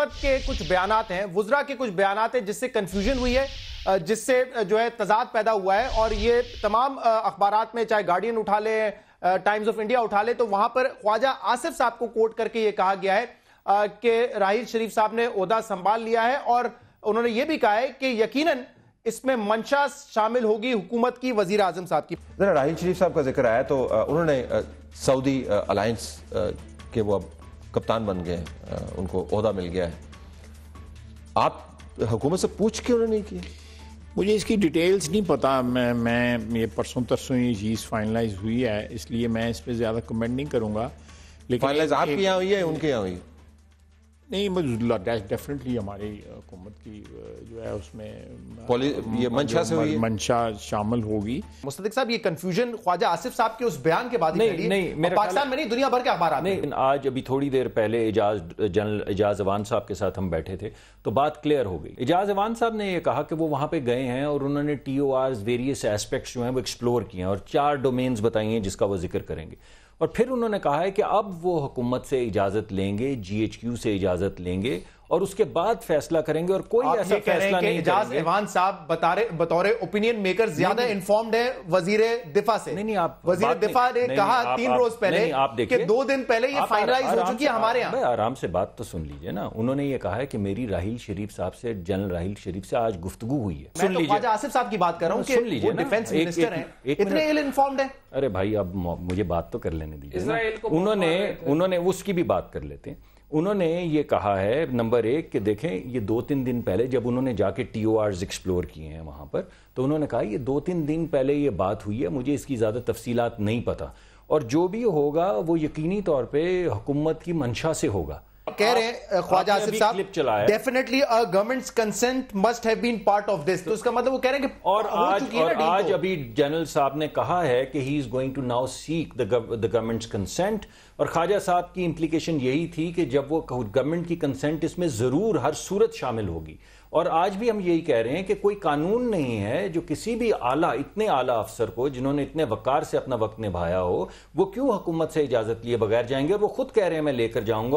حکومت کے کچھ بیانات ہیں، وزراء کے کچھ بیانات ہیں جس سے کنفیوژن ہوئی ہے، جس سے جو ہے تضاد پیدا ہوا ہے، اور یہ تمام اخبارات میں چاہے گارڈین اٹھا لیں، ٹائمز آف انڈیا اٹھا لیں، تو وہاں پر خواجہ آصف صاحب کو کوٹ کر کے یہ کہا گیا ہے کہ راحیل شریف صاحب نے عہدہ سنبھال لیا ہے، اور انہوں نے یہ بھی کہا ہے کہ یقیناً اس میں منشا شامل ہوگی حکومت کی، وزیر اعظم صاحب کی۔ ذرا راحیل شریف صاحب کا ذکر آیا تو انہوں نے سعودی الائنس کے وہ اب کپتان بن گئے، ان کو عہدہ مل گیا ہے، آپ حکومت سے پوچھ کے انہوں نے نہیں کی؟ مجھے اس کی ڈیٹیلز نہیں پتا، میں یہ پرسوں ترسوں یہ چیز فائنلائز ہوئی ہے، اس لیے میں اس پہ زیادہ کمنٹ نہیں کروں گا۔ لیکن فائنلائز آپ کے یہاں ہوئی ہے ان کے یہاں ہوئی؟ نہیں، ڈیفینیٹلی ہماری حکومت کی جو ہے اس میں یہ منشا سے ہوئی ہے، منشا شامل ہوگی۔ مصدق صاحب، یہ کنفیوژن خواجہ آصف صاحب کے اس بیان کے بعد نہیں، پاکستان میں نہیں، دنیا بھر کے اخبارات میں۔ آج ابھی تھوڑی دیر پہلے جنرل اعجاز ایوان صاحب کے ساتھ ہم بیٹھے تھے تو بات کلیئر ہو گئی۔ اعجاز ایوان صاحب نے یہ کہا کہ وہ وہاں پہ گئے ہیں اور انہوں نے ٹی او آرز ویریس ایسپیکٹس جو ہیں وہ ایکسپلور کیے ہیں اور 4 ڈومینز بتائی ہیں جس کا وہ ذکر کریں گے، اور پھر انہوں نے کہا ہے کہ اب وہ حکومت سے اجازت لیں گے، جی ایچ کیو سے اجازت لیں گے اور اس کے بعد فیصلہ کریں گے، اور کوئی ایسا فیصلہ نہیں کریں گے۔ اعجاز ایوان صاحب بطور اوپینین میکر زیادہ انفارمڈ ہے وزیر دفاع سے۔ نہیں، آپ وزیر دفاع نے کہا 3 روز پہلے کہ 2 دن پہلے یہ فائنلائز ہو چکی ہے ہمارے یہاں۔ آرام سے بات تو سن لیجئے نا، انہوں نے یہ کہا ہے کہ میری راحیل شریف صاحب سے، جنرل راحیل شریف سے آج گفتگو ہوئی ہے۔ میں تو خواجہ آصف صاحب کی بات کر رہا ہوں کہ وہ ڈیفنس منسٹر ہیں، اتنے ایل انفارمڈ ہیں۔ ارے بھائی اب مجھے بات تو کر لینے دیجیے۔ انہوں نے اس کی بھی بات کر لیتے ہیں۔ انہوں نے یہ کہا ہے نمبر 1 کہ دیکھیں یہ 2-3 دن پہلے جب انہوں نے جا کے ٹی او آرز ایکسپلور کیے ہیں وہاں پر، تو انہوں نے کہا یہ 2-3 دن پہلے یہ بات ہوئی ہے، مجھے اس کی زیادہ تفصیلات نہیں پتا، اور جو بھی ہوگا وہ یقینی طور پہ حکومت کی منشا سے ہوگا۔ کہہ رہے ہیں خواجہ آصف صاحب definitely government consent must have been part of this, تو اس کا مطلب وہ کہہ رہے ہیں کہ اور آج ابھی جنرل صاحب نے کہا ہے کہ he is going to now seek the governments consent, اور خواجہ صاحب کی امپلیکیشن یہی تھی کہ جب وہ گورنمنٹ کی کنسنٹ اس میں ضرور ہر صورت شامل ہوگی، اور آج بھی ہم یہی کہہ رہے ہیں کہ کوئی قانون نہیں ہے جو کسی بھی اتنے اعلیٰ افسر کو جنہوں نے اتنے وقار سے اپنا وقت نبھایا ہو، وہ کیوں حکومت سے اجازت لیے بغیر جائیں گے، اور وہ خود کہہ رہے ہیں میں لے کر جاؤں گا۔